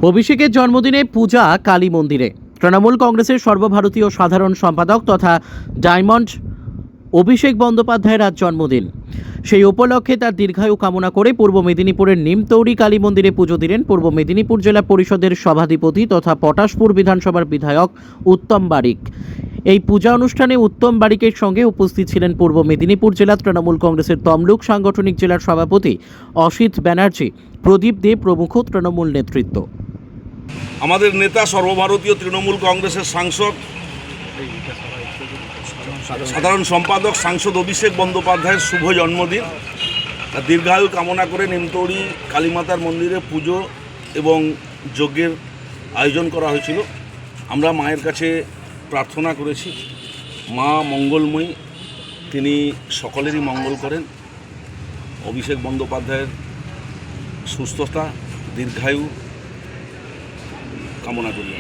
অভিষেকের জন্মদিনে পূজা কালী মন্দিরে। তৃণমূল কংগ্রেসের সর্বভারতীয় সাধারণ সম্পাদক তথা ডায়মন্ড অভিষেক বন্দ্যোপাধ্যায়ের আজ জন্মদিন। সেই উপলক্ষে তার দীর্ঘায়ু কামনা করে পূর্ব মেদিনীপুরের নিমতৌড়ি কালী মন্দিরে পুজো দিলেন পূর্ব মেদিনীপুর জেলা পরিষদের সভাধিপতি তথা পটাশপুর বিধানসভার বিধায়ক উত্তম বারিক। এই পূজা অনুষ্ঠানে উত্তম বারিকের সঙ্গে উপস্থিত ছিলেন পূর্ব মেদিনীপুর জেলা তৃণমূল কংগ্রেসের তমলুক সাংগঠনিক জেলার সভাপতি অসিত ব্যানার্জি, প্রদীপ দে প্রমুখ তৃণমূল নেতৃত্ব। আমাদের নেতা সর্বভারতীয় তৃণমূল কংগ্রেসের সাংসদ সাধারণ সম্পাদক সাংসদ অভিষেক বন্দ্যোপাধ্যায়ের শুভ জন্মদিন। তার দীর্ঘায়ু কামনা করে নিমতৌড়ি কালীমাতার মন্দিরে পুজো এবং যজ্ঞের আয়োজন করা হয়েছিল। আমরা মায়ের কাছে প্রার্থনা করেছি, মা মঙ্গলময়ী, তিনি সকলেরই মঙ্গল করেন। অভিষেক বন্দ্যোপাধ্যায়ের সুস্থতা দীর্ঘায়ু কামনা করি।